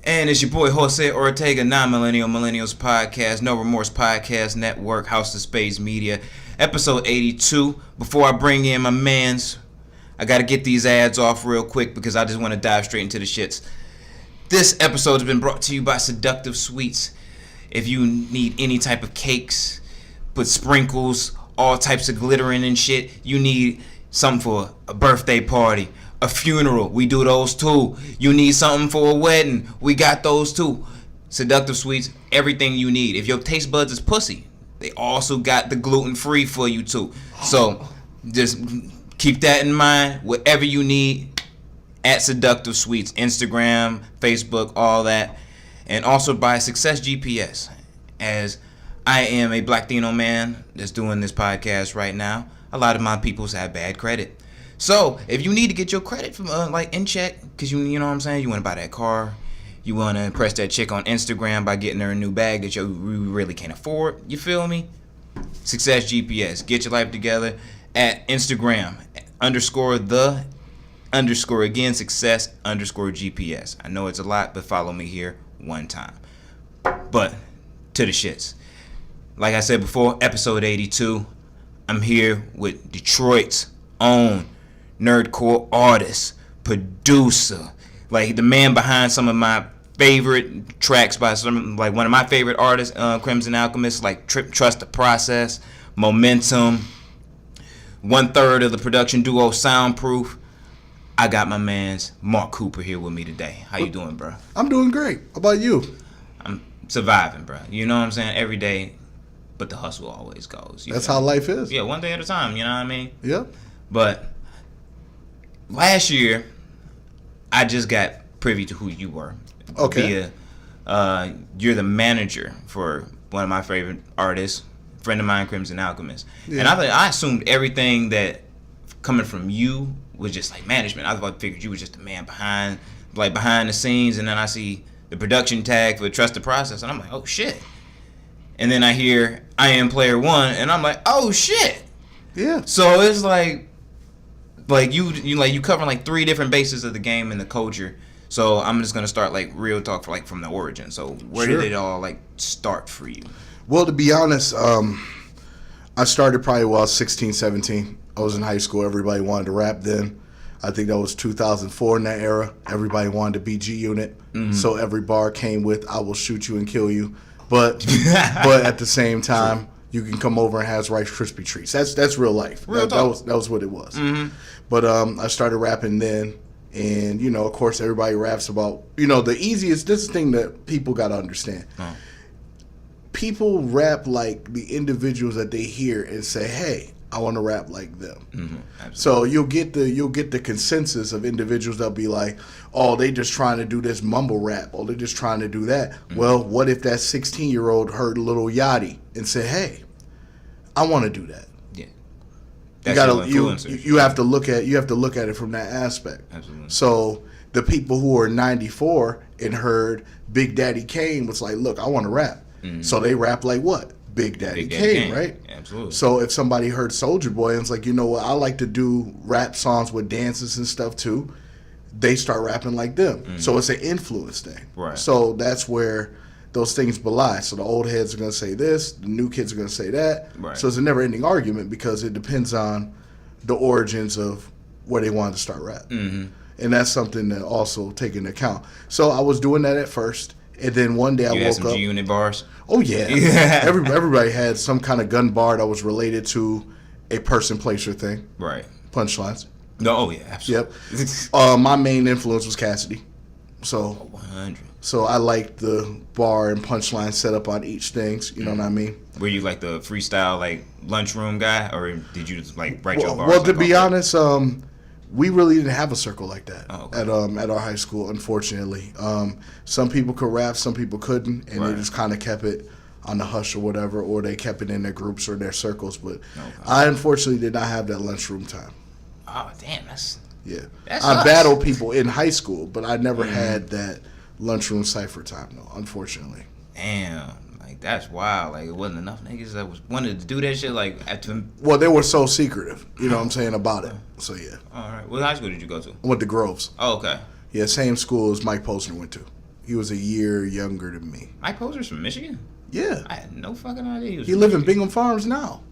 And it's your boy Jose Ortega, Non-Millennial Millennials Podcast, No Remorse Podcast Network, House of Spades Media, episode 82. Before I bring in my mans, I got to get these ads off real quick because I just want to dive straight into the shits. This episode has been brought to you by Seductive Sweets. If you need any type of cakes, put sprinkles, all types of glittering and shit, you need something for a birthday party, a funeral, we do those too. You need something for a wedding, we got those too. Seductive Sweets, everything you need. If your taste buds is pussy, they also got the gluten-free for you too. So just keep that in mind. Whatever you need at Seductive Sweets, Instagram, Facebook, all that. And also by Success GPS, as I am a Black-Dino man that's doing this podcast right now. A lot of my peoples have bad credit. So, if you need to get your credit from in check, because you know what I'm saying, you want to buy that car, you want to impress that chick on Instagram by getting her a new bag that you really can't afford, you feel me? Success GPS, get your life together at Instagram, _the_success _GPS. I know it's a lot, but follow me here one time. But, to the shits. Like I said before, episode 82, I'm here with Detroit's own nerdcore artist, producer, like the man behind some of my favorite tracks by some, like one of my favorite artists, Crimson Alchemist, like Trust the Process, Momentum, 1/3 of the production duo Soundproof. I got my man's Mark Cooper here with me today. How you doing, bro? I'm doing great. How about you? I'm surviving, bro. You know what I'm saying? Every day, but the hustle always goes. That's how life is. Yeah, one day at a time, you know what I mean? Yeah. But last year, I just got privy to who you were. Okay. You're the manager for one of my favorite artists, friend of mine, Crimson Alchemist. Yeah. And I assumed everything that coming from you was just like management. I figured you were just the man behind the scenes, and then I see the production tag for Trust the Process, and I'm like, oh shit. And then I hear I Am Player One, and I'm like, oh shit. Yeah. So it's like you covering like 3 different bases of the game and the culture. So I'm just gonna start like real talk for from the origin. So where did it all start for you? Well, to be honest, I started probably when I was 16, 17. I was in high school. Everybody wanted to rap then. I think that was 2004 in that era. Everybody wanted to be G Unit. Mm-hmm. So every bar came with "I will shoot you and kill you," but at the same time. True. You can come over and have Rice Krispie treats. That's real life. That was what it was. Mm-hmm. But I started rapping then, and of course, everybody raps about the easiest. This is the thing that people got to understand. Oh. People rap like the individuals that they hear and say, "Hey, I want to rap like them." Mm-hmm. So you'll get the consensus of individuals that'll be like, "Oh, they just trying to do this mumble rap. Oh, they're just trying to do that." Mm-hmm. Well, what if that 16-year-old heard Lil Yachty and said, "Hey, I want to do that." Yeah, you have to look at it from that aspect. Absolutely. So the people who are 94 and heard Big Daddy Kane was like, "Look, I want to rap." Mm-hmm. So they rap like what? Big Daddy Kane, right? Absolutely. So if somebody heard Soulja Boy and it's like, you know what, I like to do rap songs with dances and stuff too, they start rapping like them. Mm-hmm. So it's an influence thing. Right. So that's where those things belie. So the old heads are going to say this, the new kids are going to say that. Right. So it's a never-ending argument because it depends on the origins of where they wanted to start rap. Mm-hmm. And that's something to also take into account. So I was doing that at first, and then one day I woke up. You had some G-Unit bars? Oh, yeah. Everybody had some kind of gun bar that was related to a person, place, or thing. Right. Punchlines. No, oh, yeah, absolutely. Yep. My main influence was Cassidy. So 100. So I liked the bar and punchline set up on each things. You know what I mean? Were you like the freestyle lunchroom guy, or did you just write your bars? Well, to be honest, we really didn't have a circle like that at our high school. Unfortunately, some people could rap, some people couldn't, and they just kind of kept it on the hush or whatever, or they kept it in their groups or their circles. But I unfortunately did not have that lunchroom time. Oh damn, that's I battled people in high school, but I never had that lunchroom cipher time though, unfortunately. Damn, that's wild. It wasn't enough niggas that wanted to do that shit. Well, they were so secretive. You know what I'm saying about it. So yeah. All right. What high school did you go to? I went to Groves. Oh, okay. Yeah, same school as Mike Posner went to. He was a year younger than me. Mike Poser's from Michigan? Yeah. I had no fucking idea He lives in Bingham Farms now.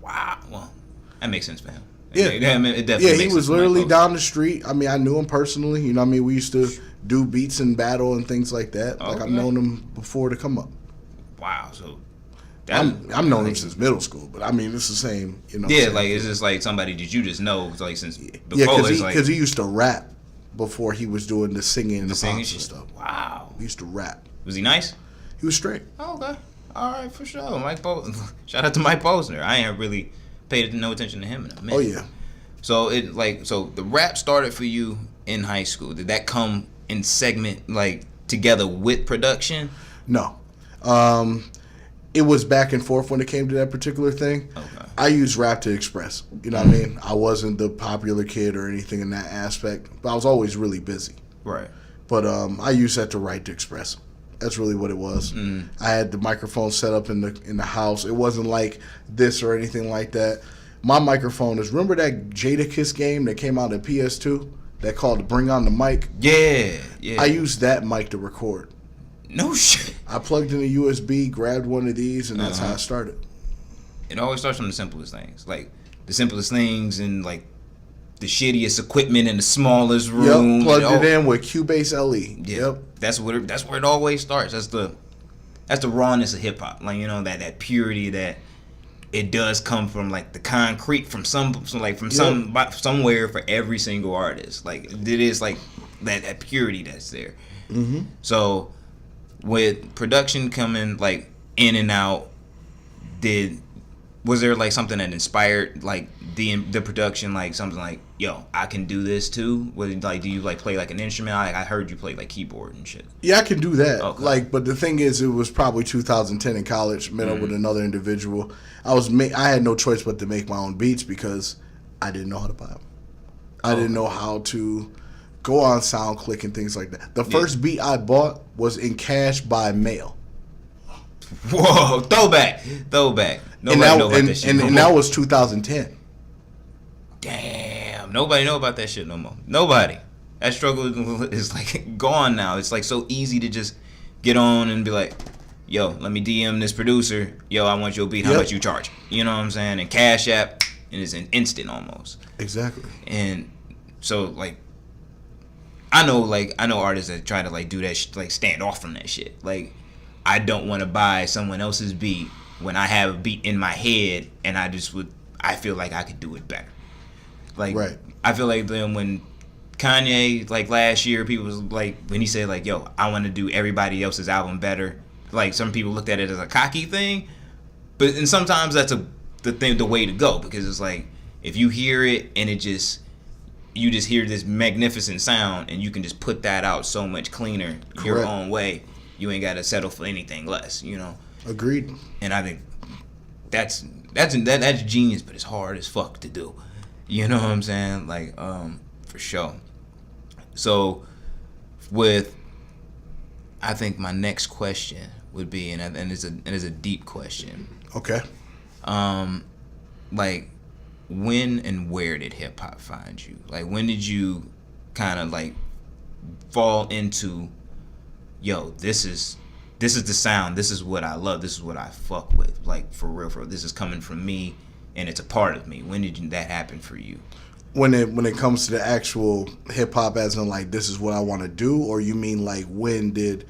Wow. Well, that makes sense for him. Yeah. It definitely makes he sense was for Mike literally Poser. down the street. I mean, I knew him personally. You know what I mean? We used to do beats and battle and things like that. Like, Okay. I've known him before to come up. Wow. So, I've known him since middle school, but I mean, it's the same, you know. Yeah, like, it's just like somebody that you just know, like, since Yeah, before. because he used to rap before he was doing the singing and the singing pops and shit. stuff. Wow. He used to rap. Was he nice? He was straight. Oh, okay. All right, for sure. Mike Posner. Shout out to Mike Posner. I ain't really paid no attention to him in a minute. Oh yeah. So the rap started for you in high school. Did that come in segment like together with production? No. It was back and forth when it came to that particular thing. Okay. I used rap to express. You know what I mean? I wasn't the popular kid or anything in that aspect, but I was always really busy. Right. But I used that to write to express. That's really what it was. I had the microphone set up in the house. It wasn't like this or anything like that. My microphone is, remember that Jadakiss game that came out at PS2 that called Bring On the Mic? Yeah. I used that mic to record. No shit. I plugged in a USB, grabbed one of these, and that's how I started. It always starts from the simplest things. Like the simplest things and like the shittiest equipment in the smallest room. Yep, plugged it in with Cubase LE. Yeah. Yep. That's where it always starts. That's the rawness of hip hop. Like, you know, that purity that it does come from, like, the concrete from somewhere for every single artist. Like, it is like that purity that's there. Mm-hmm. So with production coming like in and out, was there like something that inspired like the production, like something like, yo, I can do this too? Was it, like, do you like play like an instrument? I heard you play like keyboard and shit. Yeah, I can do that. Okay. Like, but the thing is, it was probably 2010 in college. Met up with another individual. I had no choice but to make my own beats because I didn't know how to buy them. I didn't know how to go on SoundClick and things like that. The first beat I bought was in cash by mail. Whoa, throwback. Nobody know about that shit. And that was 2010. Damn, nobody know about that shit no more. Nobody. That struggle is like gone now. It's like so easy to just get on and be like, yo, let me DM this producer. Yo, I want your beat. How much you charge? You know what I'm saying? And Cash App, and it's an instant almost. Exactly. And so like, I know artists that try to like do that like stand off from that shit. Like, I don't want to buy someone else's beat when I have a beat in my head and I feel like I could do it better. Like, right. I feel like then when Kanye, like last year, people was like, when he said like, yo, I want to do everybody else's album better. Like, some people looked at it as a cocky thing, and sometimes that's the way to go, because it's like, if you hear it and you just hear this magnificent sound and you can just put that out so much cleaner your own way, you ain't got to settle for anything less, you know? Agreed. And I think that's genius, but it's hard as fuck to do. You know what I'm saying? Like, for sure. So, I think my next question would be, and it's a deep question. Okay. Like, when and where did hip hop find you? Like, when did you kind of like fall into, yo, this is the sound, this is what I love, this is what I fuck with, like, for real, this is coming from me and it's a part of me? When did that happen for you? When it comes to the actual hip hop, as in like, this is what I want to do, or you mean like, when did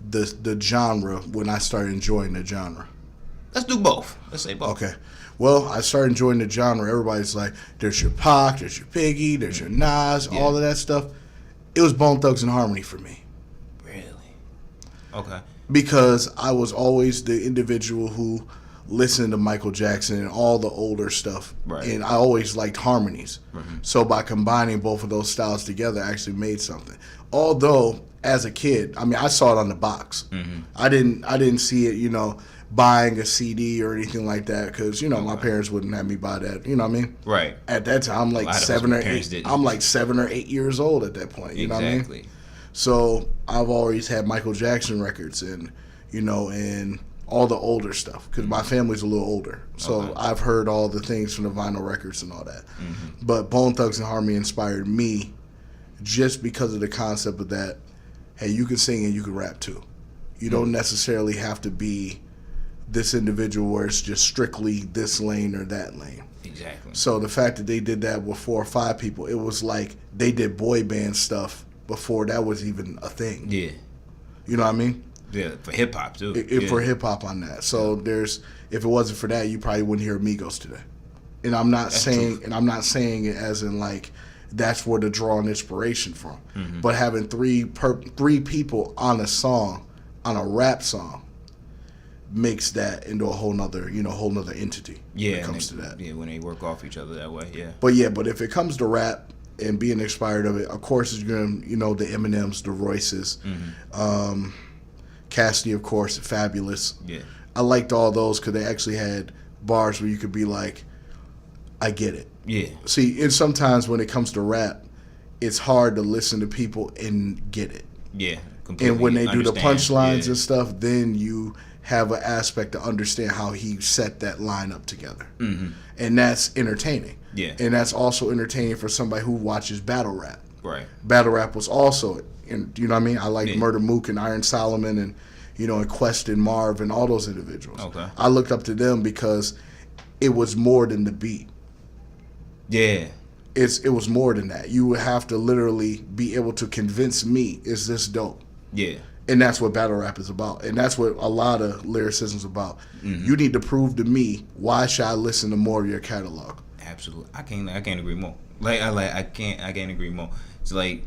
the genre, when I started enjoying the genre? Let's do both. Let's say both. Okay. Well, I started enjoying the genre. Everybody's like, there's your Pac, there's your Biggie, there's your Nas, all of that stuff. It was Bone Thugs and Harmony for me. Really? Okay. Because I was always the individual who listened to Michael Jackson and all the older stuff. Right. And I always liked harmonies. Mm-hmm. So by combining both of those styles together, I actually made something. Although, as a kid, I mean, I saw it on the box. Mm-hmm. I didn't see it, buying a CD or anything like that, because my parents wouldn't have me buy that. You know what I mean? Right. At that time, I'm like 7 or 8. I'm like 7 or 8 years old at that point. You know what I mean? So I've always had Michael Jackson records and and all the older stuff, because my family's a little older. So I've heard all the things from the vinyl records and all that. Mm-hmm. But Bone Thugs and Harmony inspired me just because of the concept of that hey, you can sing and you can rap too. You don't necessarily have to be this individual where it's just strictly this lane or that lane. Exactly. So the fact that they did that with 4 or 5 people, it was like they did boy band stuff before that was even a thing. Yeah. You know what I mean? Yeah, for hip hop too. For hip hop on that. So if it wasn't for that, you probably wouldn't hear Migos today. And I'm not saying it as in like that's where to draw an inspiration from. Mm-hmm. But having three people on a song, on a rap song, makes that into a whole nother entity. Yeah, when it comes to that. Yeah, when they work off each other that way. Yeah. But if it comes to rap and being inspired of it, of course it's gonna the Eminems, the Royces, Cassidy, of course, Fabulous. Yeah. I liked all those because they actually had bars where you could be like, I get it. Yeah. See, and sometimes when it comes to rap, it's hard to listen to people and get it. Yeah. Completely And when they do the punchlines yeah. and stuff, then you have an aspect to understand how he set that line up together. Mm-hmm. And that's entertaining. Yeah. And that's also entertaining for somebody who watches battle rap. Right. Battle rap was also, you know what I mean? I like Murder Mook and Iron Solomon and, and Quest and Marv and all those individuals. Okay. I looked up to them because it was more than the beat. Yeah. It was more than that. You would have to literally be able to convince me, is this dope? Yeah. And that's what battle rap is about. And that's what a lot of lyricism is about. Mm-hmm. You need to prove to me, why should I listen to more of your catalog? Absolutely. I can't agree more. I can't agree more. It's like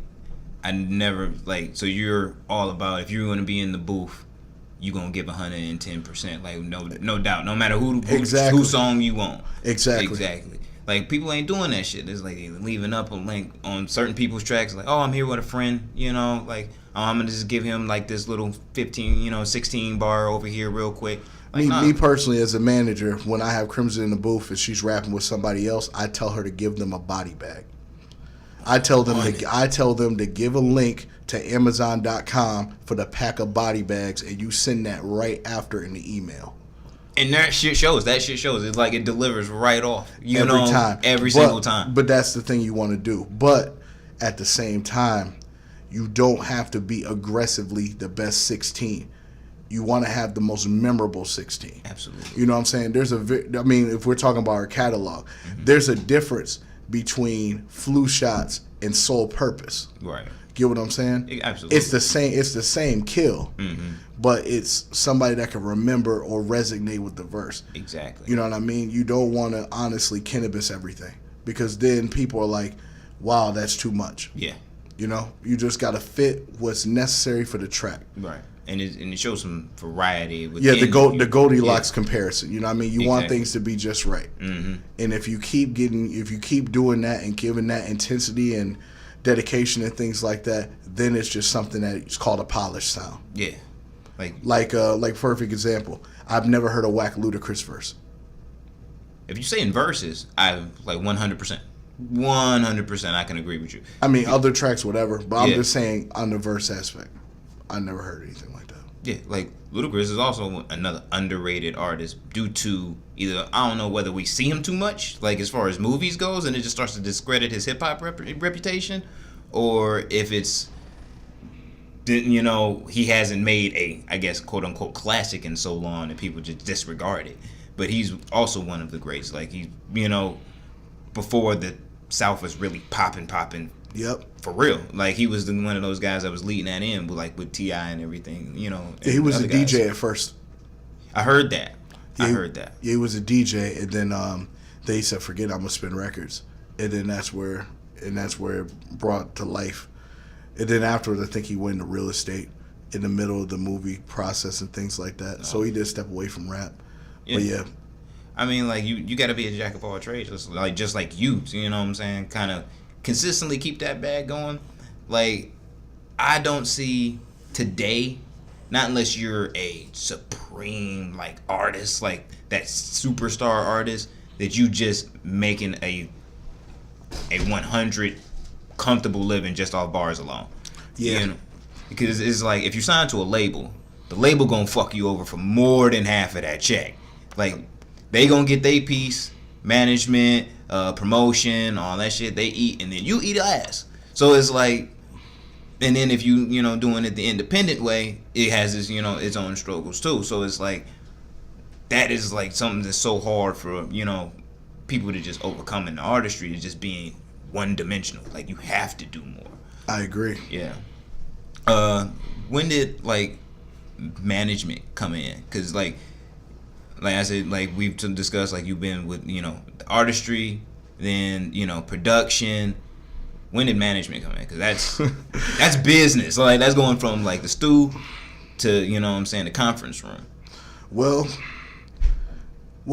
I never so you're all about if you're gonna be in the booth, you gonna give 110%. Like no doubt. No matter who song you want. Exactly. Like people ain't doing that shit. It's like leaving up a link on certain people's tracks. Like, oh, I'm here with a friend. Like, oh, I'm gonna just give him like this little 15, 16 bar over here real quick. Like, me personally, as a manager, when I have Crimson in the booth and she's rapping with somebody else, I tell her to give them a body bag. I tell them to give a link to Amazon.com for the pack of body bags, and you send that right after in the email. And that shit shows. It's like it delivers right off. Every single time. But that's the thing you want to do. But at the same time, you don't have to be aggressively the best 16. You want to have the most memorable 16. Absolutely. You know what I'm saying? If we're talking about our catalog, there's a difference between Flu Shots and Sole Purpose. Right. Get what I'm saying? Absolutely. It's the same kill, but it's somebody that can remember or resonate with the verse. Exactly. You know what I mean? You don't want to honestly cannabis everything because then people are like, wow, that's too much. Yeah. You just got to fit what's necessary for the track. Right. And it shows some variety. The Goldilocks comparison. You know what I mean? You want things to be just right. Mm-hmm. And if you keep doing that and giving that intensity and dedication and things like that, then it's just something that's called a polished sound. Yeah. Like perfect example. I've never heard a whack Ludacris verse. If you say in verses, I 100%. 100% I can agree with you. I mean, other tracks, whatever, but I'm just saying on the verse aspect, I never heard anything like that. Yeah, like Ludacris is also another underrated artist due to either, I don't know whether we see him too much, like as far as movies goes, and it just starts to discredit his hip-hop reputation, or if it's, he hasn't made a, I guess, quote-unquote classic in so long that people just disregard it. But he's also one of the greats. Like, he's, before the South was really popping. Yep. For real. Like, he was one of those guys that was leading that in with T.I. and everything, And he was a guys. DJ at first. I heard that. Yeah, he was a DJ, and then they said, forget it, I'm going to spin records. And then that's where it brought to life. And then afterwards, I think he went into real estate in the middle of the movie process and things like that. So he did step away from rap. Yeah. But yeah. I mean, like, you got to be a jack of all trades, just like you know what I'm saying? Kind of consistently keep that bag going. Like, I don't see today, not unless you're a supreme, like, artist, like that superstar artist, that you just making a 100 comfortable living just off bars alone. Yeah. Because it's like, if you sign to a label, the label gonna fuck you over for more than half of that check. Like, they gonna get their piece, management, promotion, all that shit they eat, and then you eat ass. So it's like, And then if you know, doing it the independent way, it has its, you know, its own struggles too. So it's like, that is like something that's so hard for, you know, people to just overcome in the artistry, to just being one dimensional. Like, you have to do more. I agree. Yeah. When did like management come in? Because like I said, like we've discussed, like you've been with, you know, the artistry, then, you know, production. When did management come in? Because that's business. Like, that's going from like the stew to, you know what I'm saying, the conference room. Well,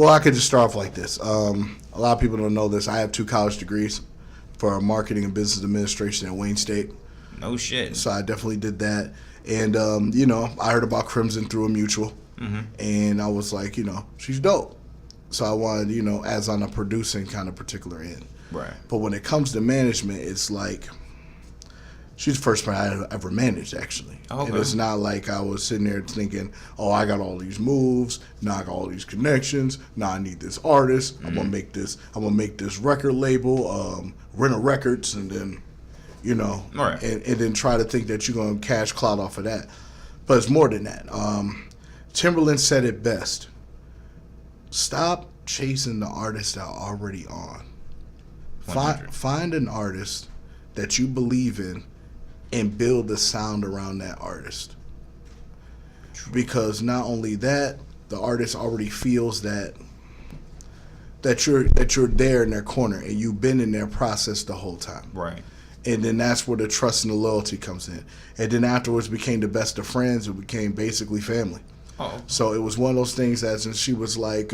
I could just start off like this. A lot of people don't know this. I have 2 college degrees for marketing and business administration at Wayne State. No shit. So I definitely did that. And, you know, I heard about Crimson through a mutual. Mm-hmm. And I was like, you know, she's dope. So I wanted, you know, as on a producing kind of particular end. Right. But when it comes to management, it's like, she's the first person I ever managed, actually. Okay. And it's not like I was sitting there thinking, oh, I got all these moves, now I got all these connections, now I need this artist, I'm gonna make this record label, Rental Records, and then, you know, right. and then try to think that you're gonna cash clout off of that. But it's more than that. Timberland said it best. Stop chasing the artists that are already on. Find an artist that you believe in and build the sound around that artist. Because not only that, the artist already feels that you're there in their corner and you've been in their process the whole time. Right. And then that's where the trust and the loyalty comes in. And then afterwards became the best of friends. It became basically family. Oh. So it was one of those things that, and she was like,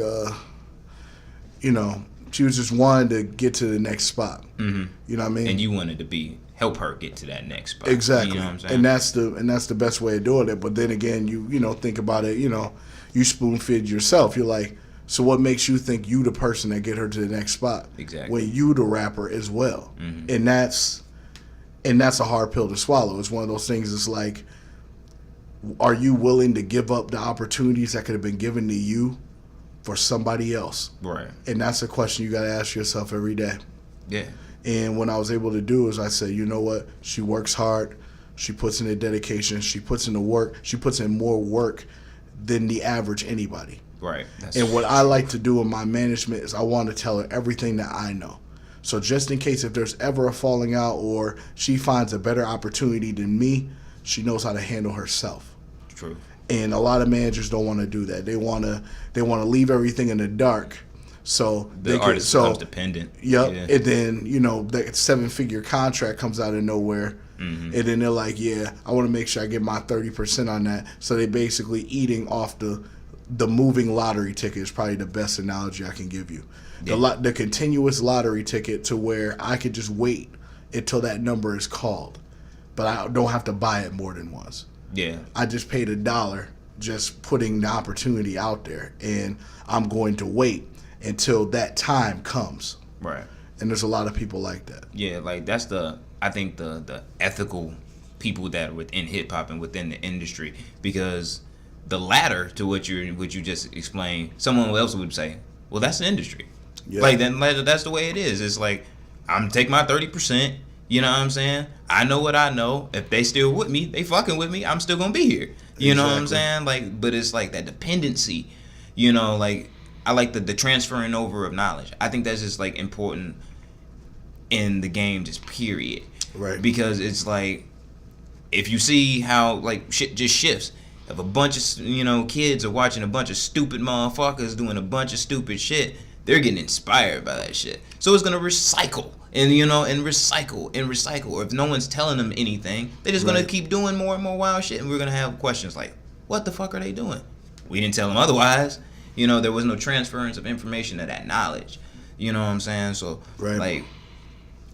you know, she was just wanting to get to the next spot. Mm-hmm. You know what I mean? And you wanted to help her get to that next spot. Exactly. You know what I'm saying? And that's the best way of doing it. But then again, you know, think about it, you know, you spoon feed yourself. You're like, so what makes you think you the person that get her to the next spot? Exactly. When you the rapper as well. Mm-hmm. And that's a hard pill to swallow. It's one of those things. It's like, are you willing to give up the opportunities that could have been given to you for somebody else? Right. And that's a question you got to ask yourself every day. Yeah. And what I was able to do is I said, you know what? She works hard. She puts in the dedication. She puts in the work. She puts in more work than the average anybody. Right. And what I like to do in my management is I want to tell her everything that I know. So just in case if there's ever a falling out or she finds a better opportunity than me, she knows how to handle herself. True. And a lot of managers don't want to do that. They want to leave everything in the dark. So the artist becomes dependent. Yep. Yeah. And then, you know, that 7-figure contract comes out of nowhere. Mm-hmm. And then they're like, yeah, I want to make sure I get my 30% on that. So they basically eating off the moving lottery ticket is probably the best analogy I can give you. Yeah. The continuous lottery ticket to where I could just wait until that number is called. But I don't have to buy it more than once. Yeah. I just paid $1 just putting the opportunity out there. And I'm going to wait until that time comes. Right. And there's a lot of people like that. Yeah, like that's I think the ethical people that are within hip hop and within the industry, because the latter to what you just explained, someone else would say, well, that's the industry. Yeah. Like then that's the way it is. It's like I'm take my 30%. You know what I'm saying? I know what I know. If they still with me, they fucking with me. I'm still gonna be here. You know what I'm saying? Like, but it's like that dependency. You know, like I like the transferring over of knowledge. I think that's just like important in the game, just period. Right. Because it's like if you see how like shit just shifts. If a bunch of, you know, kids are watching a bunch of stupid motherfuckers doing a bunch of stupid shit, they're getting inspired by that shit. So it's gonna recycle and, you know, and recycle and recycle. Or if no one's telling them anything, they're just gonna keep doing more and more wild shit, and we're gonna have questions like, what the fuck are they doing? We didn't tell them otherwise. You know, there was no transference of information of that knowledge. You know what I'm saying? So like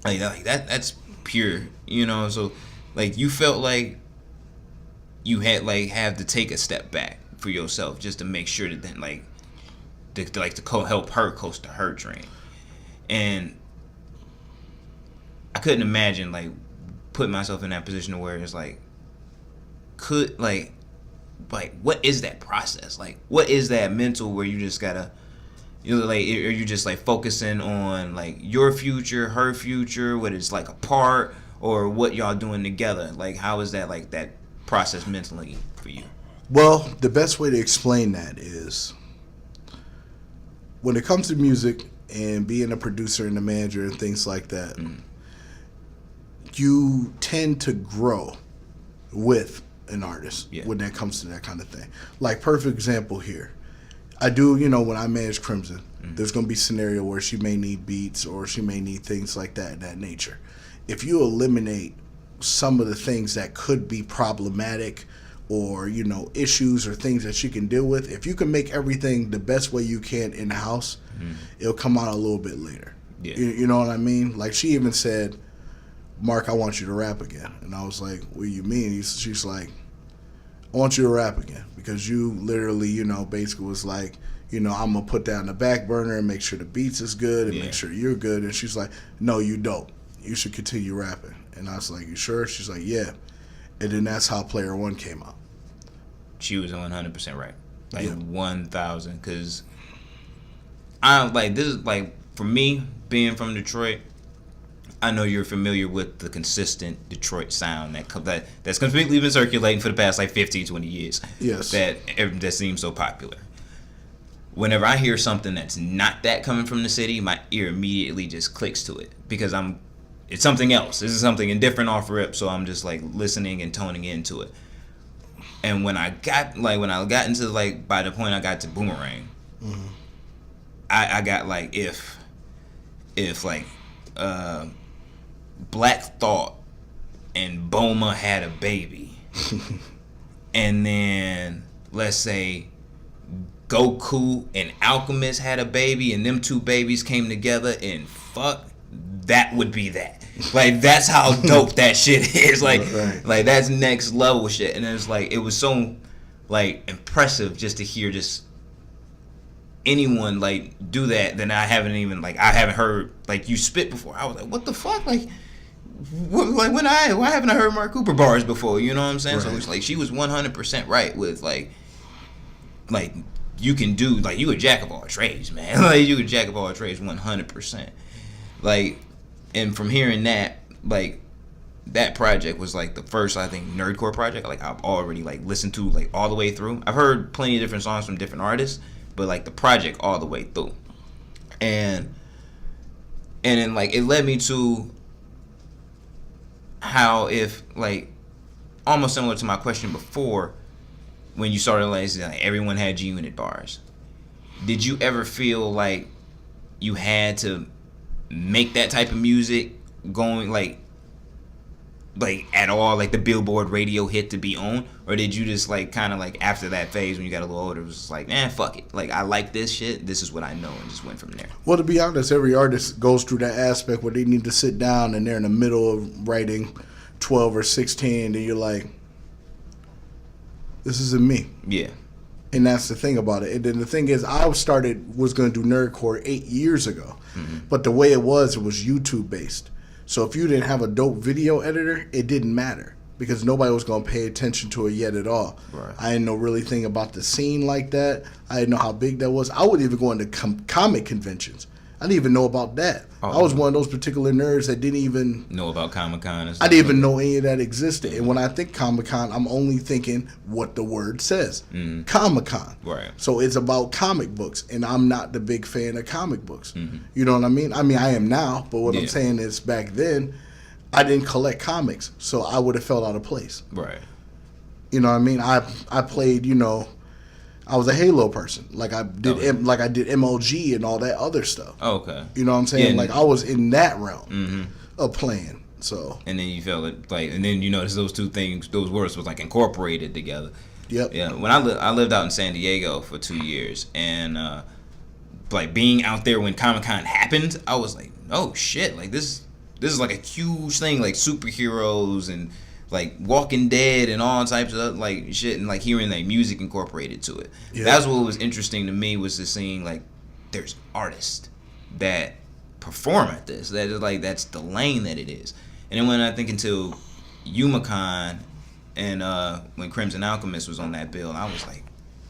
that's pure. You know, so like you felt like you had like have to take a step back for yourself just to make sure that then like to help her coast to her dream. And I couldn't imagine like putting myself in that position where it's like what is that process? Like what is that mental where you just gotta, you know, like, are you just like focusing on like your future, her future, what it's like apart, or what y'all doing together? Like, how is that, like, that process mentally for you? Well, the best way to explain that is when it comes to music and being a producer and a manager and things like that, you tend to grow with an artist when that comes to that kind of thing. Like, perfect example here. I do, when I manage Crimson, there's going to be a scenario where she may need beats or she may need things like that in that nature. If you eliminate some of the things that could be problematic or, issues or things that she can deal with, if you can make everything the best way you can in the house, it'll come out a little bit later. Yeah. You know what I mean? Like, she even said, Mark, I want you to rap again. And I was like, what do you mean? She's like, I want you to rap again because you literally, basically was like, I'm going to put that on the back burner and make sure the beats is good and make sure you're good. And she's like, no, you don't. You should continue rapping. And I was like, you sure? She's like, yeah. And then that's how Player One came out. She was 100% right. Like, 1,000. Because this is, like, for me, being from Detroit, I know you're familiar with the consistent Detroit sound that's completely been circulating for the past, like, 15, 20 years. Yes. That seems so popular. Whenever I hear something that's not that coming from the city, my ear immediately just clicks to it because it's something else. This is something different off rip, so I'm just, like, listening and toning into it. And when I got into, like, by the point I got to Boomerang, I got, like, if like, Black Thought and Boma had a baby, and then, let's say, Goku and Alchemist had a baby, and them two babies came together and fuck, that would be that. Like, that's how dope that shit is. Like, like, that's next level shit. And it's like, it was so, like, impressive just to hear just anyone, like, do that. Then I haven't heard, like, you spit before. I was like, what the fuck? Like, why haven't I heard Mark Cooper bars before? You know what I'm saying? So it's like, she was 100% right with, like, you can do, like, you a jack of all trades, man. Like, you a jack of all trades 100%. Like, and from hearing that, like, that project was, like, the first, I think, nerdcore project, like, I've already, like, listened to, like, all the way through. I've heard plenty of different songs from different artists, but, like, the project all the way through. And then, like, it led me to how if, like, almost similar to my question before, when you started, like, everyone had G-Unit bars. Did you ever feel like you had to make that type of music going, like at all, like the Billboard radio hit to be on? Or did you just, like, kind of, like, after that phase when you got a little older, it was just like, fuck it. Like, I like this shit. This is what I know, and just went from there. Well, to be honest, every artist goes through that aspect where they need to sit down and they're in the middle of writing 12 or 16, and you're like, this isn't me. Yeah. And that's the thing about it. And then the thing is, I was going to do Nerdcore 8 years ago. But the way it was YouTube based. So if you didn't have a dope video editor, it didn't matter because nobody was going to pay attention to it yet at all. Right. I didn't know really thing about the scene like that. I didn't know how big that was. I would even go into comic conventions. I didn't even know about that. I was one of those particular nerds that didn't even know about Comic-Con. I didn't even know any of that existed. And when I think Comic-Con, I'm only thinking what the word says. Comic-Con. Right. So it's about comic books, and I'm not the big fan of comic books. You know what I mean? I mean, I am now, but what I'm saying is back then, I didn't collect comics, so I would have felt out of place. Right. You know what I mean? I played, I was a Halo person. Like I did MLG and all that other stuff. Oh, okay. You know what I'm saying? Like I was in that realm of playing. So. And then you felt it, like, and then you notice those two things, those words was, like, incorporated together. Yep. Yeah. When I lived out in San Diego for 2 years, and like being out there when Comic-Con happened, I was like, oh shit, like this is like a huge thing, like superheroes and, like, Walking Dead and all types of, like, shit, and, like, hearing, like, music incorporated to it. Yeah. That's what was interesting to me, was just seeing, like, there's artists that perform at this. That is, like, that's the lane that it is. And then when I think into Yumacon and when Crimson Alchemist was on that bill, I was like,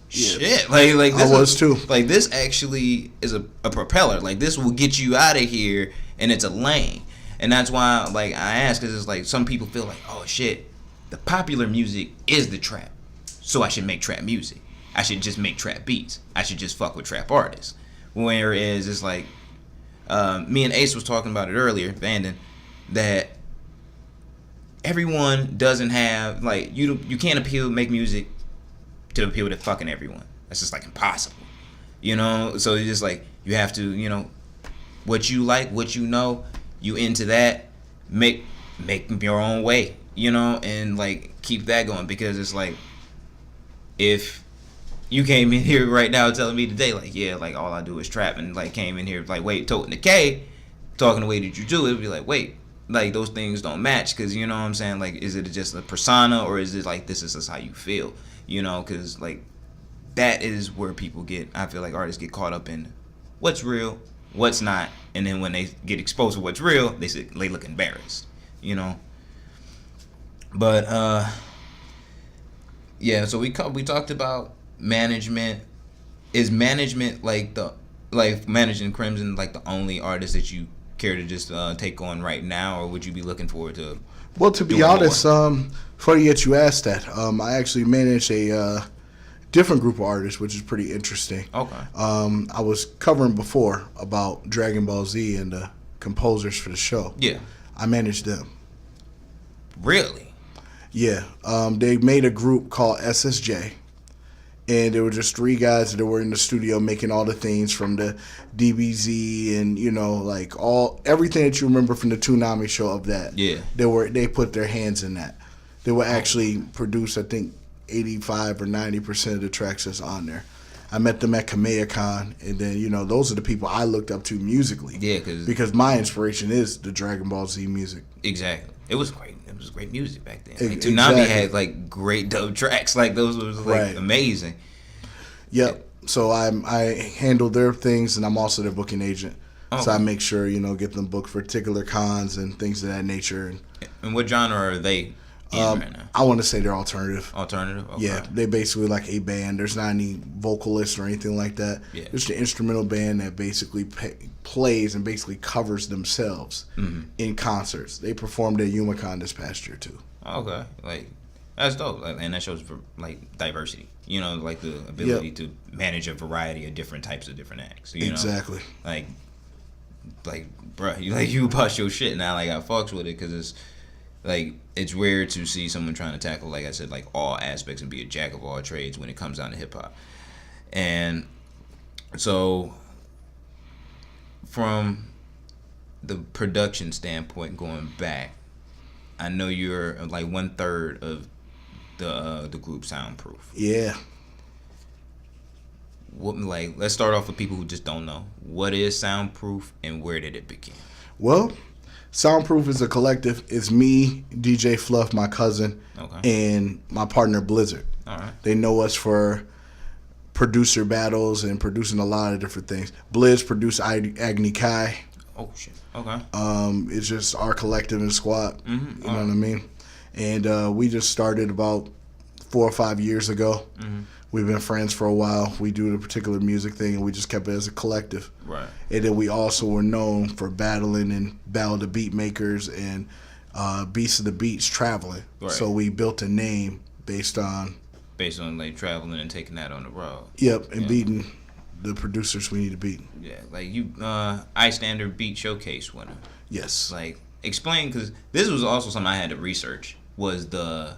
shit. Like this I was too. Like, this actually is a propeller. Like, this will get you out of here, and it's a lane. And that's why, like, I ask, because it's like some people feel like, oh shit, the popular music is the trap, so I should make trap music. I should just make trap beats. I should just fuck with trap artists. Whereas it's like, me and Ace was talking about it earlier, Vanden, that everyone doesn't have, like, you can't make music to appeal to fucking everyone. That's just like impossible. You know? So it's just like, you have to, you know, what you like, what you know, you into that, make your own way, you know, and like keep that going. Because it's like, if you came in here right now telling me today, like, yeah, like all I do is trap, and like came in here like, wait, toting the K, talking the way that you do, it'd be like, wait, like those things don't match. Because, you know what I'm saying, like, is it just a persona, or is it like this is just how you feel, you know? Because like that is where people get, I feel like artists get caught up in what's real, what's not, and then when they get exposed to what's real, they look embarrassed, you know. But yeah, so we talked about management. Is management like managing Crimson like the only artist that you care to just take on right now, or would you be looking forward to? Well, to be honest, funny that you asked that. I actually manage a different group of artists, which is pretty interesting. Okay. I was covering before about Dragon Ball Z and the composers for the show. Yeah. I managed them. Really? Yeah. They made a group called SSJ. And there were just three guys that were in the studio making all the things from the DBZ and, you know, like everything that you remember from the Toonami show of that. Yeah. They put their hands in that. They would actually produce, I think, 85 or 90% of the tracks that's on there. I met them at Kamea-Con, and then, you know, those are the people I looked up to musically. Yeah, because my inspiration is the Dragon Ball Z music. Exactly. It was great. It was great music back then. Like, Exactly. Toonami had like great dope tracks. Like those was like amazing. Yep. So I handle their things, and I'm also their booking agent. Oh. So I make sure, you know, get them booked for particular cons and things of that nature. And what genre are they in right now? I want to say they're alternative. Alternative? Okay. Yeah, they basically like a band. There's not any vocalists or anything like that. Yeah. It's an instrumental band that basically plays and basically covers themselves in concerts. They performed at YumaCon this past year too. Okay, like that's dope, like, and that shows for like diversity. You know, like the ability to manage a variety of different types of different acts. You Exactly. know? Like, bruh, you bust your shit now. Like I fucks with it because it's like it's rare to see someone trying to tackle, like I said, like all aspects and be a jack of all trades when it comes down to hip hop. And so, from the production standpoint, going back, I know you're like 1/3 of the group Soundproof. Yeah. Let's start off with people who just don't know. What is Soundproof and where did it begin? Well, Soundproof is a collective. It's me, DJ Fluff, my cousin, and my partner Blizzard. All right. They know us for producer battles and producing a lot of different things. Blizz produced Agni Kai. Oh shit. Okay. It's just our collective and squad. Mm-hmm. You know what I mean? And we just started about 4 or 5 years ago. Mm-hmm. We've been friends for a while. We do the particular music thing, and we just kept it as a collective. Right. And then we also were known for battling and Battle the Beat Makers and Beasts of the Beats traveling. Right. So we built a name based on like traveling and taking that on the road. Yep, and beating the producers we need to beat. Yeah, like you, iStandard Beat Showcase winner. Yes. Like, explain, because this was also something I had to research, was the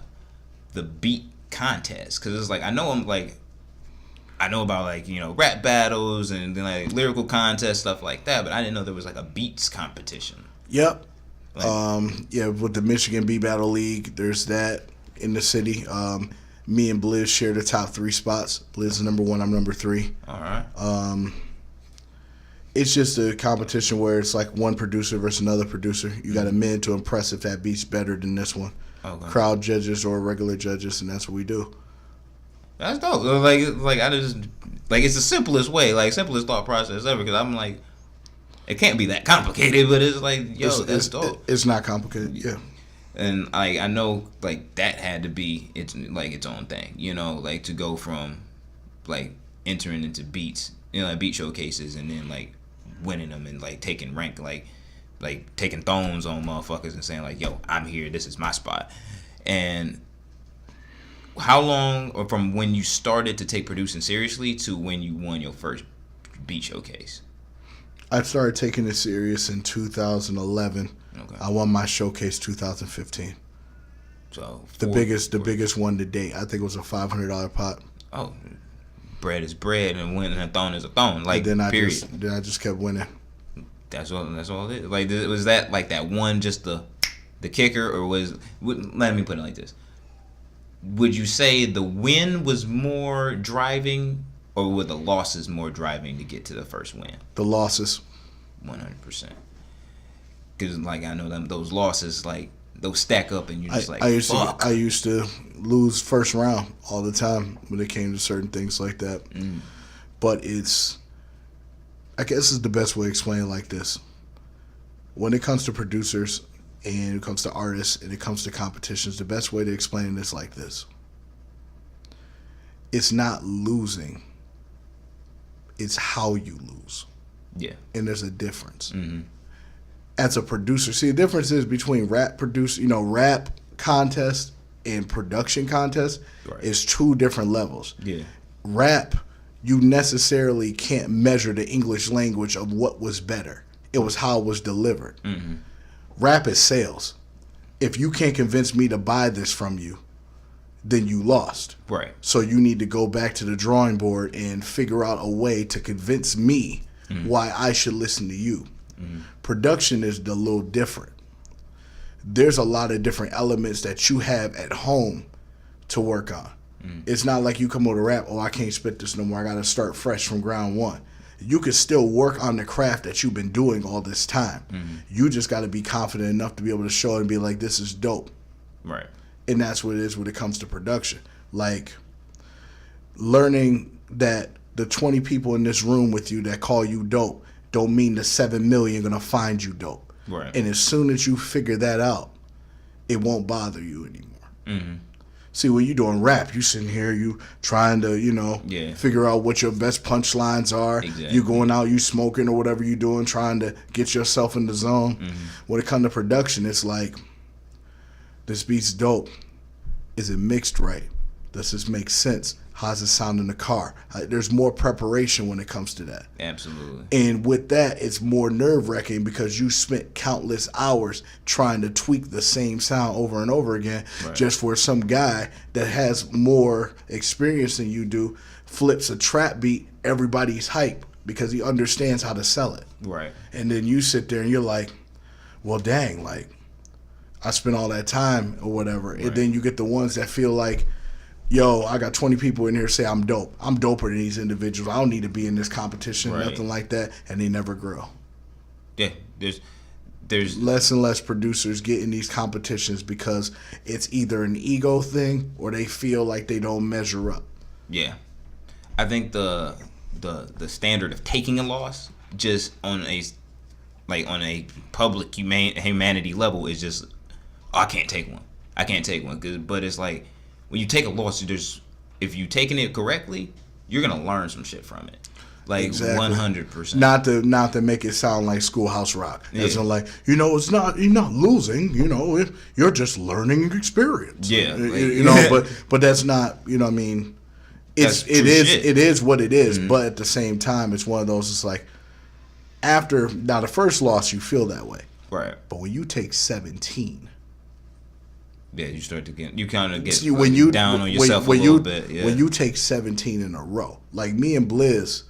beat contest. Because it's like, I know about, like, you know, rap battles and then like lyrical contests, stuff like that, but I didn't know there was like a beats competition. Yep. Like, with the Michigan Beat Battle League, there's that in the city. Me and Blizz share the top 3 spots. Blizz is number 1, I'm number 3. All right. It's just a competition where it's like one producer versus another producer. You got a minute to impress if that beat's better than this one. Okay. Crowd judges or regular judges, and that's what we do. That's dope. Like I just, like, it's the simplest way, like simplest thought process ever. Because I'm like, it can't be that complicated, but it's like, that's dope. It's not complicated, yeah. And I know like that had to be its own thing, you know, like to go from like entering into beats, you know, like beat showcases, and then like winning them and like taking rank. Like like taking thrones on motherfuckers and saying like, yo, I'm here, this is my spot. And how long, or from when you started to take producing seriously to when you won your first beat showcase? I started taking it serious in 2011. Okay. I won my showcase 2015. So the biggest one to date. I think it was a $500 pot. Oh, bread is bread, and winning a thong is a thong. Like, and then I period. just kept winning. That's all it is. Like, was that like that one just the kicker, or let me put it like this. Would you say the win was more driving, or were the losses more driving to get to the first win? The losses. 100%. Because, like, I know those losses, like, those stack up, and you're just I used to lose first round all the time when it came to certain things like that. But I guess it's the best way to explain it like this. When it comes to producers, and it comes to artists, and it comes to competitions, the best way to explain it is like this. It's not losing. It's how you lose. Yeah. And there's a difference. As a producer, see, the difference is between rap contest and production contest is two different levels. Yeah. Rap, you necessarily can't measure the English language of what was better. It was how it was delivered. Rap is sales. If you can't convince me to buy this from you, then you lost. Right. So you need to go back to the drawing board and figure out a way to convince me why I should listen to you. Production is a little different. There's a lot of different elements that you have at home to work on. It's not like you come over to rap, oh, I can't spit this no more. I got to start fresh from ground one. You can still work on the craft that you've been doing all this time. You just got to be confident enough to be able to show it and be like, this is dope. Right. And that's what it is when it comes to production. Like, learning that the 20 people in this room with you that call you dope don't mean the 7 million going to find you dope. Right. And as soon as you figure that out, it won't bother you anymore. See, when you doing rap, you sitting here, you trying to, figure out what your best punchlines are. Exactly. You going out, you smoking or whatever you doing, trying to get yourself in the zone. When it comes to production, it's like, this beat's dope. Is it mixed right? Does this make sense? How's it sound in the car? There's more preparation when it comes to that. Absolutely. And with that, it's more nerve-wracking because you spent countless hours trying to tweak the same sound over and over again just for some guy that has more experience than you do flips a trap beat, everybody's hype because he understands how to sell it. Right. And then you sit there and you're like, well, dang, like, I spent all that time or whatever. And then you get the ones that feel like, yo, I got 20 people in here say I'm dope. I'm doper than these individuals. I don't need to be in this competition, nothing like that. And they never grow. Yeah, there's less and less producers get in these competitions because it's either an ego thing or they feel like they don't measure up. Yeah. I think the standard of taking a loss just on a public humanity level is just, I can't take one. But it's like, when you take a loss, if you're taking it correctly, you're gonna learn some shit from it. Like, exactly. 100%. Not to make it sound like Schoolhouse Rock. It's not like, you're not losing. You're just learning experience. Yeah. But that's not. What I mean, it is what it is. But at the same time, it's one of those. It's like, after the first loss, you feel that way. Right. But when you take 17. Yeah, you start to get down on yourself a little bit. Yeah. When you take 17 in a row, like me and Blizz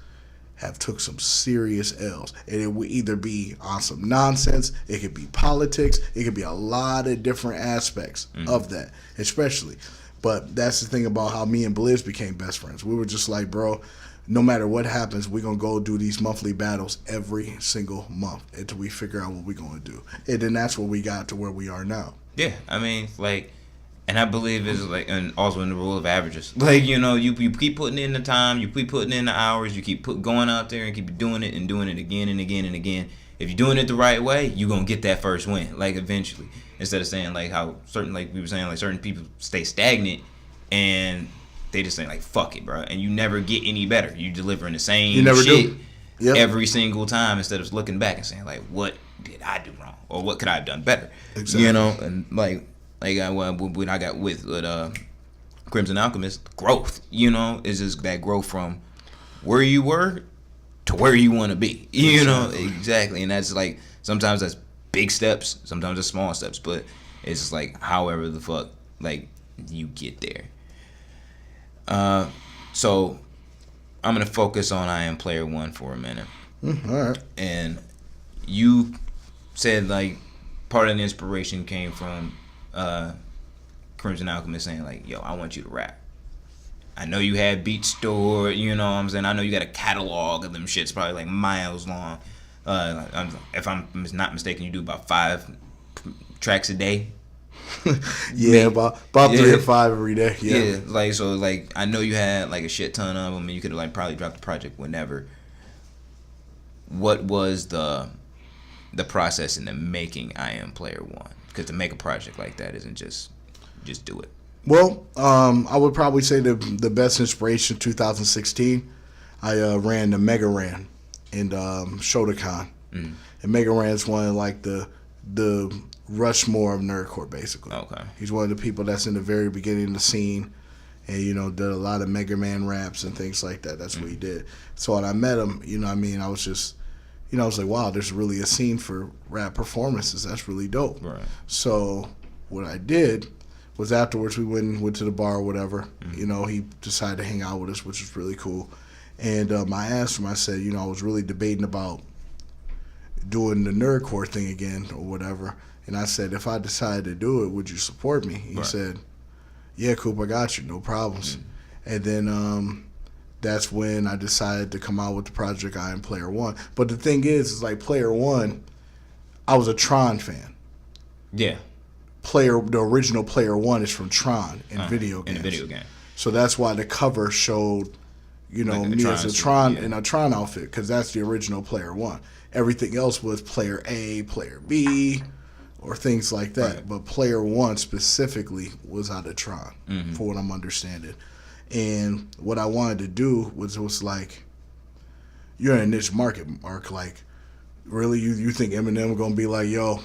have took some serious L's, and it would either be on some nonsense, it could be politics, it could be a lot of different aspects of that, especially. But that's the thing about how me and Blizz became best friends. We were just like, bro, no matter what happens, we're going to go do these monthly battles every single month until we figure out what we're going to do. And then that's where we got to where we are now. Yeah, I mean, like, and I believe it's like, and also in the rule of averages. Like, you keep putting in the time, you keep putting in the hours, you keep going out there and keep doing it and doing it again and again and again. If you're doing it the right way, you're going to get that first win, like, eventually. Instead of saying, like, how certain, like we were saying, like, certain people stay stagnant and they just say, like, fuck it, bro. And you never get any better. You delivering the same shit every single time instead of looking back and saying, like, what did I do wrong, or what could I have done better? Exactly. You know, and when I got with Crimson Alchemist, growth. You know, is just that growth from where you were to where you want to be. You know, exactly, and that's like sometimes that's big steps, sometimes it's small steps, but it's just like however the fuck like you get there. So I'm gonna focus on I Am Player One for a minute. All right. And you said like part of the inspiration came from Crimson Alchemist saying like, "Yo, I want you to rap." I know you had beats stored, you know what I'm saying? I know you got a catalog of them shits, probably like miles long. If I'm not mistaken, you do about 5 tracks a day. Yeah, about 3 or 5 every day. Yeah. Like so, like I know you had like a shit ton of them, and you could have like probably dropped the project whenever. What was the process in the making I Am Player One? Because to make a project like that isn't just do it. Well, I would probably say the best inspiration 2016. I ran the Mega Ran in Shotokan, and Mega Ran's one of like the Rushmore of nerdcore, basically. Okay. He's one of the people that's in the very beginning of the scene, and you know did a lot of Mega Man raps and things like that. That's what he did. So when I met him, you know, what I mean, I was just, you know, I was like, wow, there's really a scene for rap performances. That's really dope. Right. So what I did was afterwards we went to the bar or whatever. You know, he decided to hang out with us, which was really cool. And I asked him, I said, you know, I was really debating about doing the nerdcore thing again or whatever. And I said, if I decided to do it, would you support me? He said, yeah, Coop, I got you, no problems. And then that's when I decided to come out with the project I Am Player One. But the thing is like Player One, I was a Tron fan. Yeah. The original Player One is from Tron in video games. In the video game. So that's why the cover showed, you know, like me Tron as a suit, Tron yeah. in a Tron outfit, because that's the original Player One. Everything else was Player A, Player B, or things like that. Right. But Player One specifically was out of Tron, for what I'm understanding. And what I wanted to do was like, you're in a niche market, Mark. Like, really, you think Eminem gonna be like, yo,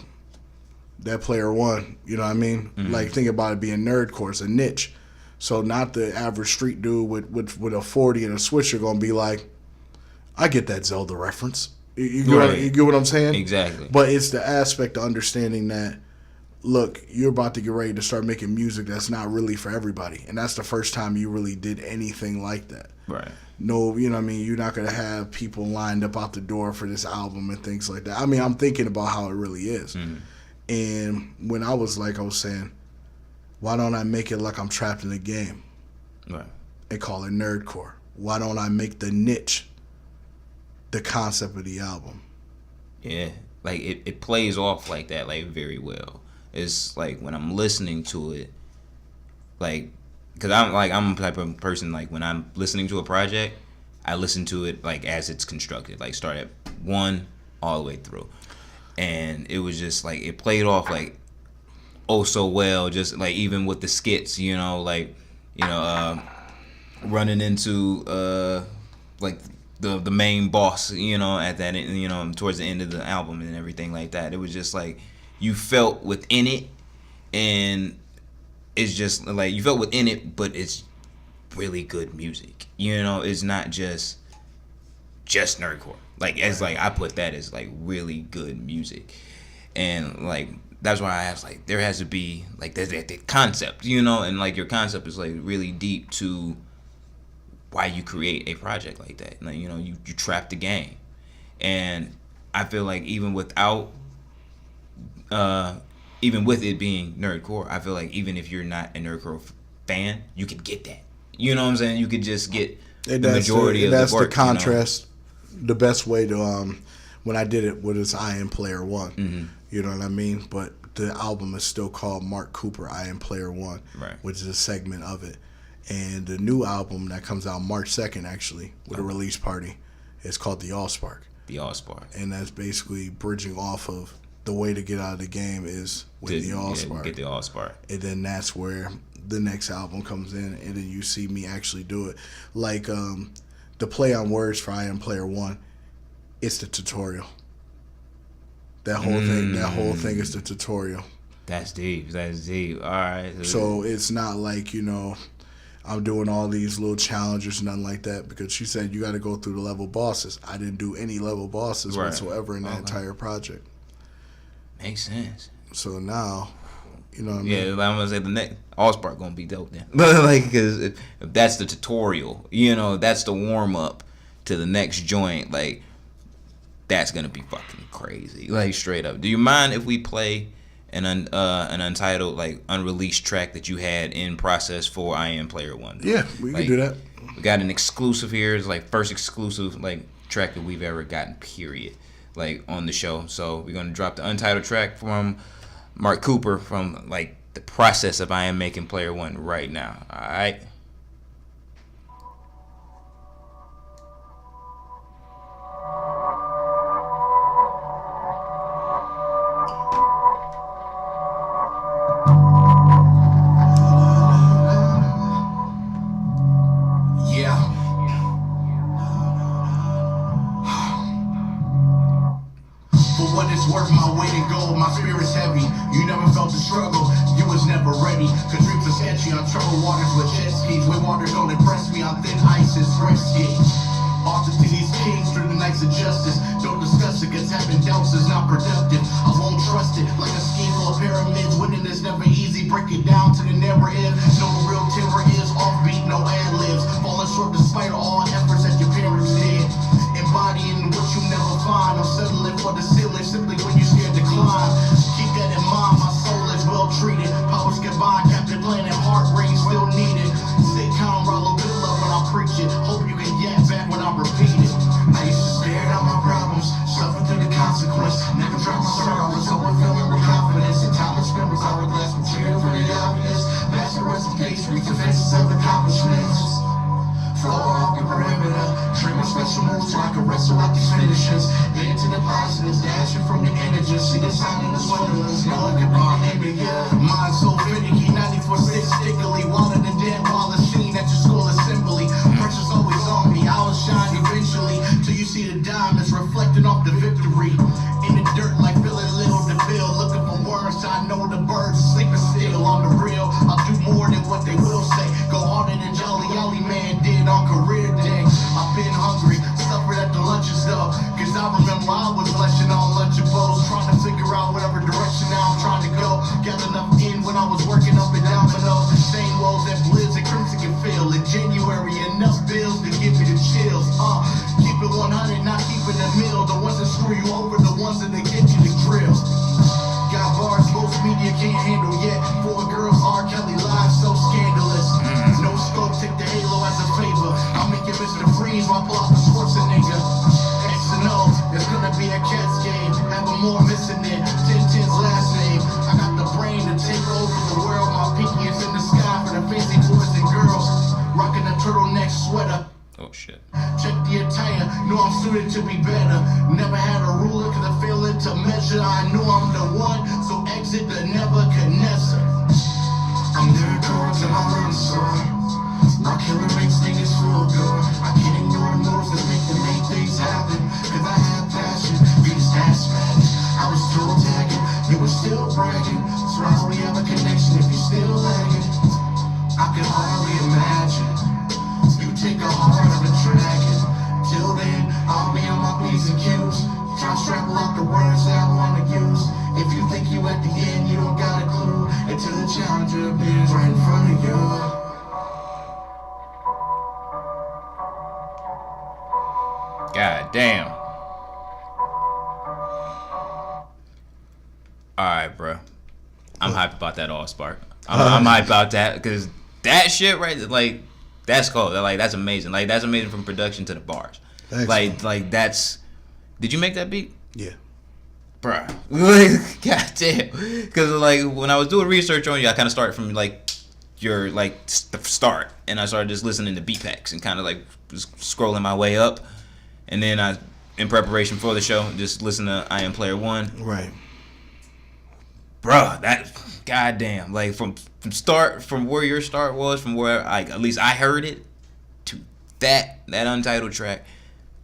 that Player One, you know what I mean? Like, think about it being nerdcore, it's a niche. So not the average street dude with a 40 and a switcher gonna be like, I get that Zelda reference. You get what I'm saying? Exactly. But it's the aspect of understanding that, look, you're about to get ready to start making music that's not really for everybody. And that's the first time you really did anything like that. Right. No, you know what I mean? You're not going to have people lined up out the door for this album and things like that. I mean, I'm thinking about how it really is. And when I was saying, why don't I make it like I'm trapped in a game? Right. And call it nerdcore? Why don't I make the niche the concept of the album? Yeah. Like it plays off like that, like very well. It's like when I'm listening to it, like, cause I'm the type of person, like when I'm listening to a project, I listen to it like as it's constructed, like start at 1 all the way through. And it was just like, it played off like oh so well, just like even with the skits, you know, like, you know, running into like the main boss, you know, at that, you know, towards the end of the album and everything like that. It was just like you felt within it, and it's just like you felt within it, but it's really good music. You know, it's not just nerdcore. Like it's like I put that as like really good music, and like that's why I asked, like, there has to be like that concept, you know, and like your concept is like really deep to why you create a project like that. Like, you know, you trap the game, and I feel like even with it being nerdcore, I feel like even if you're not a nerdcore fan, you could get that. You know what I'm saying? You could just get the majority of the work. That's the contrast. You know? The best way to when I did it was I Am Player One. You know what I mean? But the album is still called Mark Cooper I Am Player One, right, which is a segment of it. And the new album that comes out March 2nd, actually, with a release party, is called The Allspark. The Allspark. And that's basically bridging off of the way to get out of the game is with the Allspark. Get the Allspark. And then that's where the next album comes in, and then you see me actually do it. Like the play on words for I Am Player One, it's the tutorial. That whole thing is the tutorial. That's deep. That's deep. All right. So it's not like, I'm doing all these little challenges, nothing like that, because she said you got to go through the level bosses. I didn't do any level bosses whatsoever in that entire project. Makes sense. So now, you know what I mean? Yeah, I'm gonna say the next Allspark gonna be dope then. Like, because if that's the tutorial, that's the warm up to the next joint. Like, that's gonna be fucking crazy. Like, straight up. Do you mind if we play an untitled, like, unreleased track that you had in process for I Am Player One? Yeah, we can do that. We got an exclusive here. It's like first exclusive like track that we've ever gotten. Period. Like on the show. So we're gonna drop the untitled track from Mark Cooper from like the process of I Am Making Player One right now. All right. Worth my weight in gold, my spirit's heavy. You never felt the struggle, you was never ready. Cause dreams are sketchy on troubled waters with jet skis. Where waters don't impress me, on thin ice is risky. Often to these kings through the nights of justice. Don't discuss it, cause having doubts is not productive. I won't trust it, like a scheme full of pyramids. Winning is never easy, break it down to the never end. No real timber is offbeat, no ad-libs. Falling short despite all efforts that your parents did. Embodying what you never find. I'm settling for the ceiling simply when you're scared to climb. Keep that in mind, my soul is well treated. Powers combined, Captain Planet, heart rate still needed. Sit calm, Rollo, good love when I preach it. Hope you can yak back when I repeat it. I used to stare down my problems, suffer through the consequence. Never dropped my sword, I was overfilling with confidence. And time was spent with hourglass material for the obvious. Past the rest of case, reach the faces of accomplishments. Flow off the perimeter, dream of special moves like a wrestle out these finishes. Into the positives, dashing from the images. See the sign in the swindlers, no one can be the end of ya. Mind so finicky, 94-6 stickily. Wilder than dead while the scene at your school assembly. Pressure's always on me, I will shine eventually. Till you see the diamonds reflecting off the victory. In the dirt like feeling little to feel. Looking for worms, I know the birds are sleeping still. On the real, I'll do more than what they will say. Go harder than Jolly Ollie Man did on career day. I've been hungry, suffered at the lunches though. Cause I remember I was lunching on Lunchables. Trying to figure out whatever direction now I'm trying to go. Got enough in when I was working up in Domino's. Same woes that Blizz and Crimson can feel. In January, enough bills to give me the chills. Keep it 100, not keeping the mill. The ones that screw you over, the ones that get you the drills. Got bars most media can't handle yet. Four girls, R. Kelly live, so scandalous. No scope, take the halo as a favor. I'm making Mr. Freeze while pull out the Schwarzenegger. X and O, it's gonna be a cat's game. Having more missing it. 10's last name. I got the brain to take over the world. My pinky is in the sky for the fancy boys and girls. Rocking a turtleneck sweater. Oh shit. Check the attire, know I'm suited to be better. Never had a ruler, cause I fail it to measure. I know I'm the one, so exit the Nebuchadnezzar. I'm there towards and I'm on the sword. My killer instinct is full door. I can't ignore moves that make things happen. Cause I have passion, you just ask man. I was still tagging, you were still bragging. So why we have a connection if you're still lagging? I can hardly imagine. You take a heart of a dragon. Till then, I'll be on my P's and Q's. Try to scramble out the words that I wanna use. If you think you at the end, you don't got a clue. Until the challenger appears right in front of you. God damn. Alright, bro. I'm hyped about that Allspark. I'm hyped about that because that shit right, like, that's cool. Like, that's amazing. Like, that's amazing from production to the bars. Thanks. Like that's. Did you make that beat? Yeah. Bruh. Like, God damn. Because, like, when I was doing research on you, I kind of started from, like, your, like, the start. And I started just listening to beat packs and kind of, like, just scrolling my way up. And then I, in preparation for the show, just listen to I Am Player One. Right. Bruh, that, goddamn. Like, from where your start was, from where, like, at least I heard it, to that untitled track,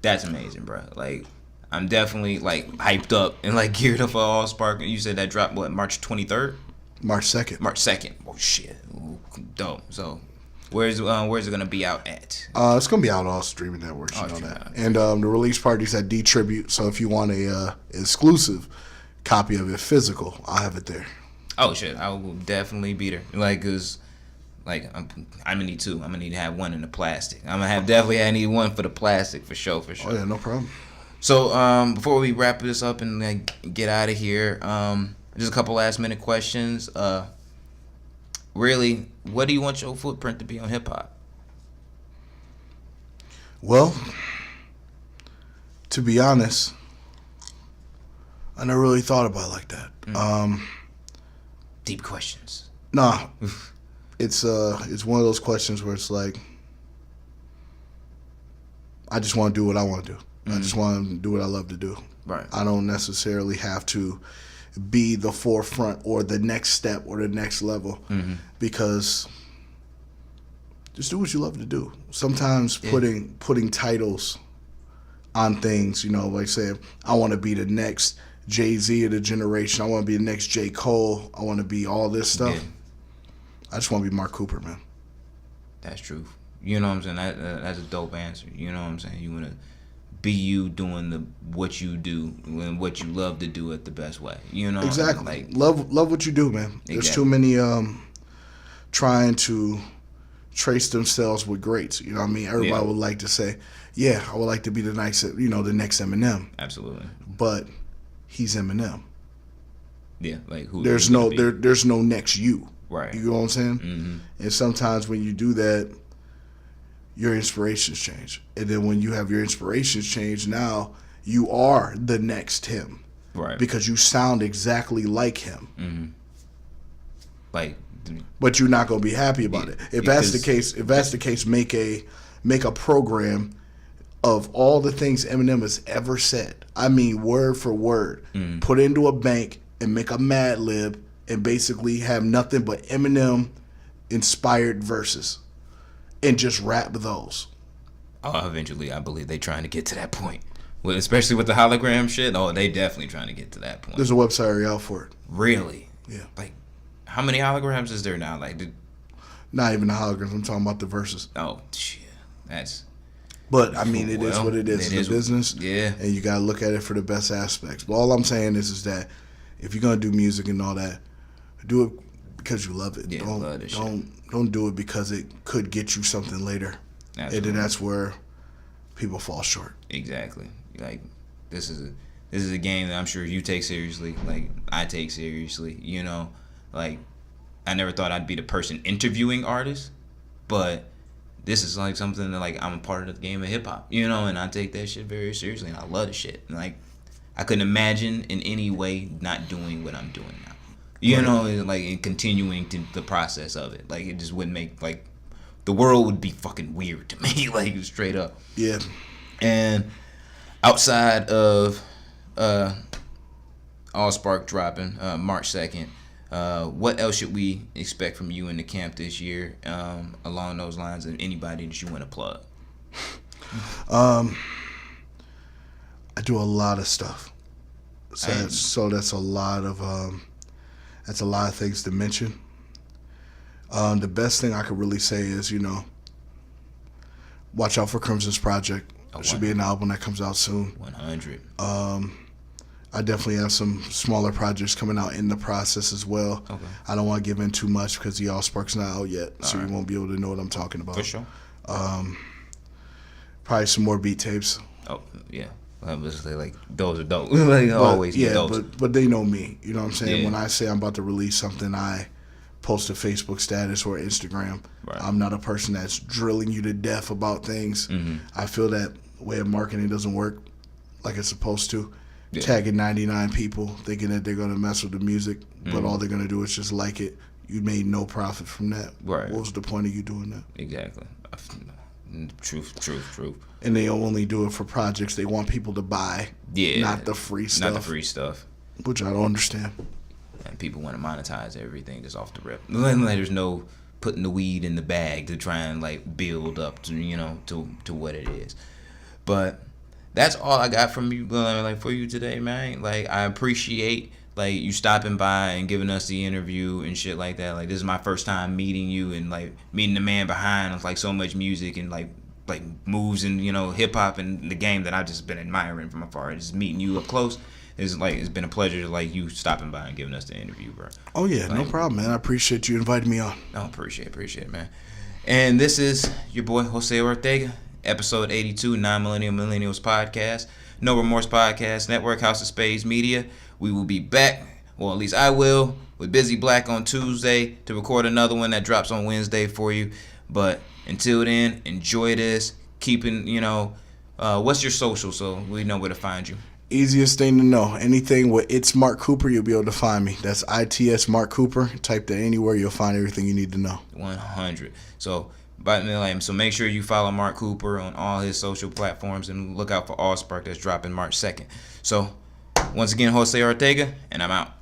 that's amazing, bruh. Like, I'm definitely like hyped up and like geared up for Allspark. You said that dropped what, March 23rd? March 2nd. March 2nd. Oh shit. Ooh, dope. So where's it gonna be out at? It's gonna be out on all streaming networks, you know that. And the release party's at D Tribute. So if you want a exclusive copy of it, physical, I'll have it there. Oh shit, I will definitely be there. Like, cause, like I'm gonna need two. I'm gonna need to have one in the plastic. I need one for the plastic for sure. Oh yeah, no problem. So before we wrap this up and like, get out of here, just a couple last minute questions. Really, what do you want your footprint to be on hip hop? Well, to be honest, I never really thought about it like that. Deep questions. Nah, it's one of those questions where it's like, I just want to do what I want to do. I just want to do what I love to do. Right. I don't necessarily have to be the forefront or the next step or the next level, because just do what you love to do. Sometimes putting titles on things, you know, like saying, I want to be the next Jay-Z of the generation. I want to be the next J. Cole. I want to be all this stuff. Yeah. I just want to be Mark Cooper, man. That's true. You know what I'm saying? That's a dope answer. You know what I'm saying? You want to be you doing what you do and what you love to do it the best way. You know? Exactly. Like, love what you do, man. There's too many trying to trace themselves with greats. You know what I mean? Everybody would like to say, yeah, I would like to be the next Eminem. Absolutely. But he's Eminem. Yeah, like who? There's no next you. Right. You know what I'm saying? And sometimes when you do that, your inspirations change. And then when you have your inspirations change, now you are the next him. Right. Because you sound exactly like him. Like, but you're not gonna be happy about it. If that's the case, make a program of all the things Eminem has ever said. I mean, word for word. Put it into a bank and make a Mad Lib and basically have nothing but Eminem inspired verses and just rap those. Oh, eventually, I believe they trying to get to that point. Well, especially with the hologram shit. Oh, they definitely trying to get to that point. There's a website already out for it. Really? Yeah. Like, how many holograms is there now? Like, not even the holograms. I'm talking about the verses. Oh shit, that's. But I mean, it is what it is. It's a business. Yeah. And you gotta look at it for the best aspects. But all I'm saying is that if you're gonna do music and all that, do it because you love it. Yeah, don't do it because it could get you something later. Absolutely. And then that's where people fall short. Exactly. Like, this is a game that I'm sure you take seriously. Like, I take seriously. You know, like, I never thought I'd be the person interviewing artists, but this is like something that, like, I'm a part of the game of hip hop. You know, and I take that shit very seriously, and I love the shit. And, like, I couldn't imagine in any way not doing what I'm doing now. You know, like, and continuing the process of it. Like, it just wouldn't make, like, the world would be fucking weird to me, like, straight up. Yeah. And outside of Allspark dropping March 2nd, what else should we expect from you in the camp this year, along those lines, and anybody that you want to plug? I do a lot of stuff. So that's a lot of things to mention. The best thing I could really say is, you know, watch out for Crimson's project. It should be an album that comes out soon. 100. I definitely have some smaller projects coming out in the process as well. Okay. I don't want to give in too much because the Allspark's not out yet, so you won't be able to know what I'm talking about. For sure. Probably some more beat tapes. Oh, yeah. I was say, like, those are dope. Like, always get those. But they know me. You know what I'm saying? Yeah. When I say I'm about to release something, I post a Facebook status or Instagram. Right. I'm not a person that's drilling you to death about things. I feel that way of marketing doesn't work like it's supposed to. Yeah. Tagging 99 people, thinking that they're going to mess with the music, but all they're going to do is just like it. You made no profit from that. Right. What was the point of you doing that? Exactly. Truth. And they only do it for projects they want people to buy. Yeah. Not the free stuff. Which I don't understand. And people want to monetize everything just off the rip. Like, there's no putting the weed in the bag to try and, like, build up to, you know, to what it is. But that's all I got from you, like for you today, man. Like I appreciate like you stopping by and giving us the interview and shit like that. Like this is my first time meeting you and like meeting the man behind like so much music and like moves and hip hop and the game that I've just been admiring from afar. Just meeting you up close is like it's been a pleasure to like you stopping by and giving us the interview, bro. Oh yeah, like, no problem, man. I appreciate you inviting me on. I appreciate it, man. And this is your boy Jose Ortega, episode 82, Non-Millennial Millennials Podcast, No Remorse Podcast Network, House of Spades Media. We will be back, well, at least I will, with Busy Black on Tuesday to record another one that drops on Wednesday for you. But until then, enjoy this. Keeping, what's your social so we know where to find you? Easiest thing to know. Anything with It's Mark Cooper, you'll be able to find me. That's ITS Mark Cooper. Type that anywhere, you'll find everything you need to know. 100. So make sure you follow Mark Cooper on all his social platforms and look out for Allspark that's dropping March 2nd. So once again, Jose Ortega, and I'm out.